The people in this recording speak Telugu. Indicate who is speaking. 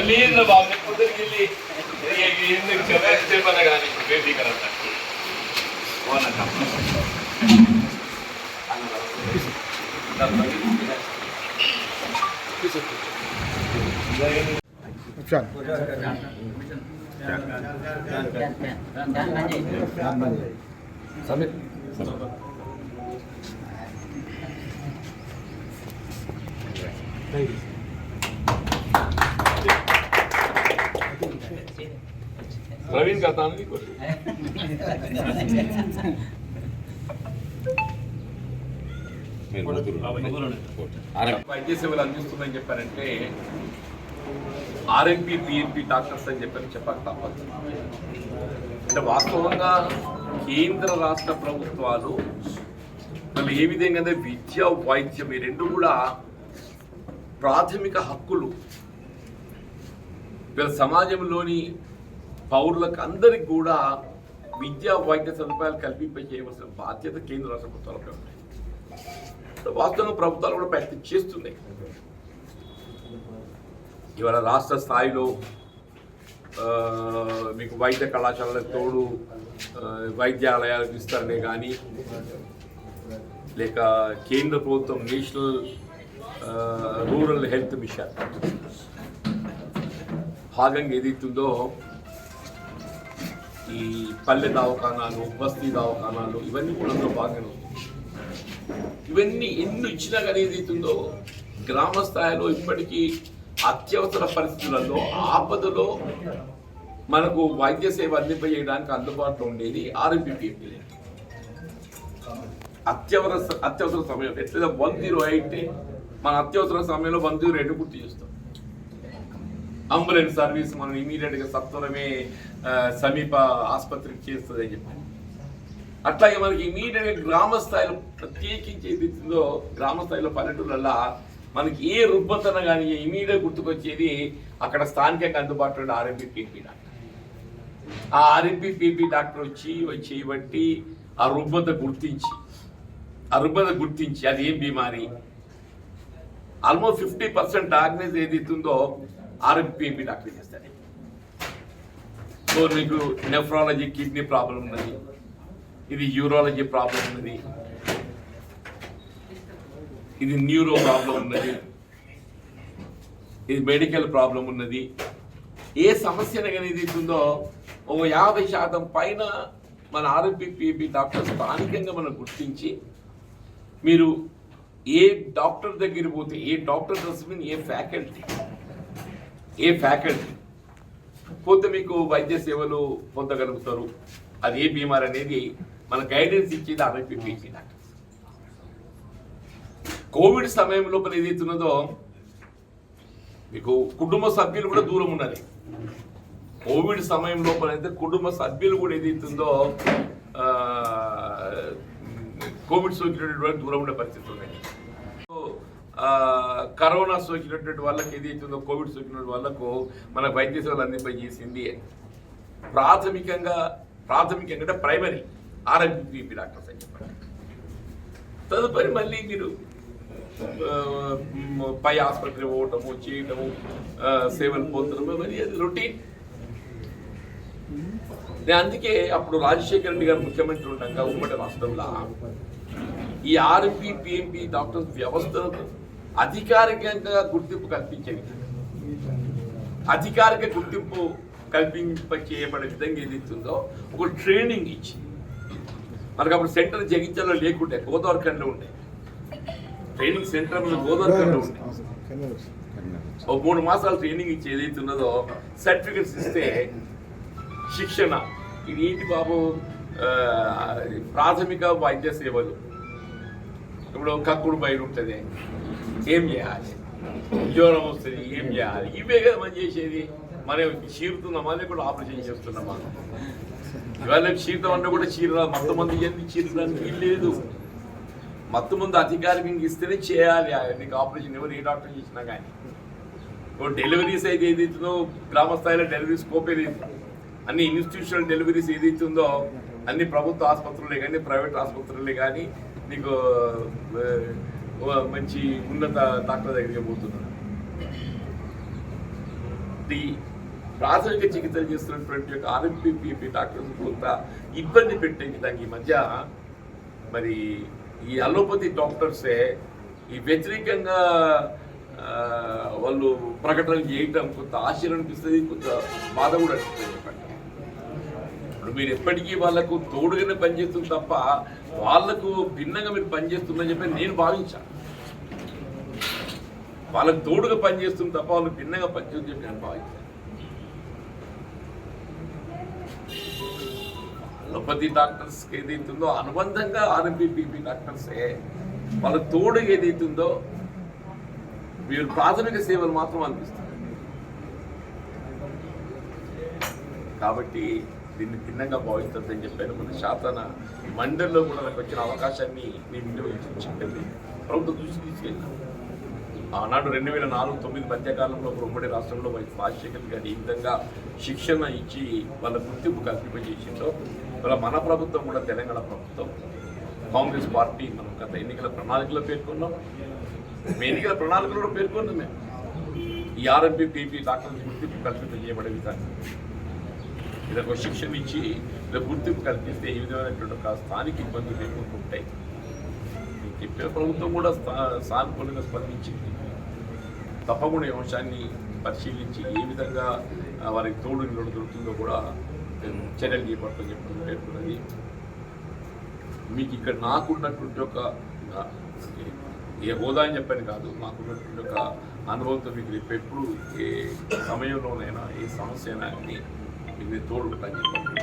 Speaker 1: Lindo babu, kudergi li. Ye lindo kawai se bana gani, baby karata. Wana kam. Samit. Praveen కథాను వైద్య సేవలు అందిస్తుందని చెప్పారంటే ఆర్ఎంపీ పిఎంపీ డాక్టర్స్ అని చెప్పక తప్పదు. అంటే వాస్తవంగా కేంద్ర రాష్ట్ర ప్రభుత్వాలు మళ్ళీ ఏ విధంగా విద్య వైద్యం ఈ రెండు కూడా ప్రాథమిక హక్కులు వీళ్ళ సమాజంలోని పౌరులకు అందరికి కూడా విద్యా వైద్య సదుపాయాలు కల్పింప చేయవలసిన బాధ్యత కేంద్ర రాష్ట్ర ప్రభుత్వాలపై ఉంటాయి. వాస్తవంగా ప్రభుత్వాలు కూడా ప్రయత్నం చేస్తున్నాయి. ఇవాళ రాష్ట్ర స్థాయిలో మీకు వైద్య కళాశాలలకు తోడు వైద్యాలయాల విస్తరణే కానీ లేక కేంద్ర ప్రభుత్వం నేషనల్ రూరల్ హెల్త్ మిషన్ భాగంగా ఏదైతుందో ఈ పల్లె దవాఖానాలు బస్తీ దవాఖానాలు ఇవన్నీ కూడా అందులో భాగంగా ఉంది. ఇవన్నీ ఎన్ని ఇచ్చినా కానీ ఏదైతుందో గ్రామ స్థాయిలో ఇప్పటికీ అత్యవసర పరిస్థితులలో ఆపదలో మనకు వైద్య సేవ అందింపజేయడానికి అందుబాటులో ఉండేది ఆర్ఎంపీ. అత్యవసర సమయం ఎట్లా 108 మన అత్యవసర సమయంలో 108 పూర్తి చేస్తాం. అంబులెన్స్ సర్వీస్ మనం ఇమీడియట్గా సత్వరమే సమీప ఆసుపత్రికి చేస్తుంది అని చెప్పి అట్లాగే మనకి ఇమీడియట్గా గ్రామ స్థాయిలో ప్రత్యేకించి ఏదైతుందో గ్రామ స్థాయిలో పల్లెటూళ్ళల్లో మనకి ఏ రుగ్మతన కానీ ఇమీడియట్ గుర్తుకొచ్చేది అక్కడ స్థానికంగా అందుబాటులో ఉండే ఆర్ఎంపీ పీపీ డాక్టర్. ఆ ఆర్ఎంపీ పీపీ డాక్టర్ వచ్చి బట్టి ఆ రుగ్మత గుర్తించి అది ఏం బీమారి ఆల్మోస్ట్ 50% డయాగ్నోస్ ఏదైతుందో ఆర్ఎంపీ డాక్టర్ చేస్తారు. సో మీకు నెఫ్రాలజీ కిడ్నీ ప్రాబ్లం ఉన్నది, ఇది యూరాలజీ ప్రాబ్లం ఉన్నది, ఇది న్యూరో ప్రాబ్లం ఉన్నది, ఇది మెడికల్ ప్రాబ్లం ఉన్నది. ఏ సమస్యను కానీ ఏదైతుందో 50% పైన మన ఆర్ఎంపీ డాక్టర్ స్థానికంగా మనం గుర్తించి మీరు ఏ డాక్టర్ దగ్గర పోతే ఏ డాక్టర్ మీన్ ఏ ఫ్యాకల్టీ పోతే మీకు వైద్య సేవలు పొందగలుగుతారు. అది ఏ బీమార్ అనేది మన గైడెన్స్ ఇచ్చేది ఆర్ఎంపీ డాక్టర్స్. కోవిడ్ సమయం లోపల ఏదైతున్నదో మీకు కుటుంబ సభ్యులు కూడా దూరం ఉన్నది. కోవిడ్ సమయం లోపల అయితే కుటుంబ సభ్యులు కూడా ఏదైతుందో కోవిడ్ సోకినటువంటి దూరం ఉండే పరిస్థితి ఉన్నాయి. కరోనా సోకినటువంటి వాళ్ళకి ఏదైతుందో కోవిడ్ సోకిన వాళ్ళకు మన వైద్య సేవలు అందింపజేసింది ప్రాథమికంగా అంటే ప్రైమరీ ఆర్ఎంపీ డాక్టర్స్ అని చెప్పండి. తదుపరి మళ్ళీ మీరు పై ఆసుపత్రి పోవటము చేయటము సేవలు పొందడము మరి అది రొటీన్. అందుకే అప్పుడు రాజశేఖర రెడ్డి గారు ముఖ్యమంత్రి ఉండగా ఉమ్మడి రాష్ట్రంలో ఈ ఆర్ఎంపీ పిఎంపీ డాక్టర్స్ వ్యవస్థను అధికారికంగా గుర్తింపు కల్పించేది, అధికారిక గుర్తింపు చేయబడే విధంగా ఏదైతుందో ఒక ట్రైనింగ్ ఇచ్చి మనకు అప్పుడు సెంటర్ జగిత్యాలలో లేకుంటే గోదావరిఖండ్లో ఉండే ట్రైనింగ్ సెంటర్ గోదావరిఖండ్లో ఉండే 3 మాసాలు ట్రైనింగ్ ఇచ్చి ఏదైతున్నదో సర్టిఫికెట్స్ ఇస్తే శిక్షణ, ఇది ఏంటి బాబు? ప్రాథమిక వైద్య సేవలు. ఇప్పుడు కక్కుడు బయలు ఉంటుంది, ఏం చేయాలి? జ్వరం వస్తుంది, ఏం చేయాలి? ఇవే కదా మనం చేసేది. మనం చీరుతున్నామా లేకుండా ఆపరేషన్ చేస్తున్నామా? ఇవాళ చీరుతాం అంటే కూడా చీర మత్తు మంది ఏంది చీరడానికి లేదు. మత్తు ముందు అధికారికంగా ఇస్తేనే చేయాలి. నీకు ఆపరేషన్ ఎవరు ఏ డాక్టర్ చేసినా కానీ. ఇప్పుడు డెలివరీస్ అయితే ఏదైతుందో గ్రామ స్థాయిలో డెలివరీ స్కోప్ ఏదైతే, అన్ని ఇన్స్టిట్యూషనల్ డెలివరీస్ ఏదైతుందో అన్ని ప్రభుత్వ ఆసుపత్రులే కానీ ప్రైవేట్ ఆసుపత్రులే కానీ నీకు మంచి ఉన్నత డాక్టర్ దగ్గరికి పోతున్నారు. ప్రాథమిక చికిత్సలు చేస్తున్నటువంటి ఆర్ఎంపీ డాక్టర్స్ కొంత ఇబ్బంది పెట్టే విధంగా ఈ మధ్య మరి ఈ అలోపతి డాక్టర్సే ఈ వ్యతిరేకంగా వాళ్ళు ప్రకటనలు చేయటం కొంత ఆశ్చర్యం అనిపిస్తుంది, కొంత బాధ కూడా అనిపిస్తుంది. ఇప్పుడు మీరు ఎప్పటికీ వాళ్ళకు తోడుగానే పనిచేస్తుంది తప్ప వాళ్ళకు భిన్నంగా మీరు పనిచేస్తుందని చెప్పి నేను భావించాను. వాళ్ళకు తోడుగా పనిచేస్తుంది తప్ప వాళ్ళకి భిన్నంగా పనిచేస్తుంది చెప్పి నేను భావించాను. అలోపతి డాక్టర్స్కి ఏదైతుందో అనుబంధంగా ఆర్ఎంపీ డాక్టర్సే వాళ్ళ తోడు ఏదైతుందో మీరు ప్రాథమిక సేవలు మాత్రం అనిపిస్తుంది. కాబట్టి దీన్ని భిన్నంగా భావిస్తుందని చెప్పాను. మన శాసన మండలిలో కూడా నాకు వచ్చిన అవకాశాన్ని నేను వినియోగించి ప్రభుత్వం దృష్టి తీసుకెళ్ళాను. ఆనాడు 2004-09 మధ్యకాలంలో ఉమ్మడి రాష్ట్రంలో రాజశేఖర్ గారు ఈ విధంగా శిక్షణ ఇచ్చి వాళ్ళ గుర్తింపు కల్పింపజేసిందో ఇవాళ మన ప్రభుత్వం కూడా తెలంగాణ ప్రభుత్వం కాంగ్రెస్ పార్టీ మనం గత ఎన్నికల ప్రణాళికలో పేర్కొన్నాం. మీ ఎన్నికల ప్రణాళికలో కూడా పేర్కొన్నాం మేము ఈ ఆర్ఎంపీ డాక్టర్ల గుర్తింపు కల్పింపజేయబడే విధంగా ఇదొక శిక్షణ ఇచ్చి ఇలా గుర్తింపు కల్పిస్తే ఏ విధమైనటువంటి ఒక స్థానిక ఇబ్బందులు లేకుండా ఉంటాయి. చెప్పిన ప్రభుత్వం కూడా సానుకూలంగా స్పందించింది. తప్పకుండా ఈ అంశాన్ని పరిశీలించి ఏ విధంగా వారికి తోడు దొరుకుతుందో కూడా చర్యలు చేపడతామని చెప్పడం పేర్కొన్నది. మీకు ఇక్కడ నాకున్నటువంటి ఒక ఏ హోదా అని చెప్పని కాదు, నాకున్నటువంటి ఒక అనుభవంతో మీకు ఎప్పుడు ఏ సమయంలోనైనా ఏ సమస్య అయినా కానీ మీకు తోడు పని చెప్పండి.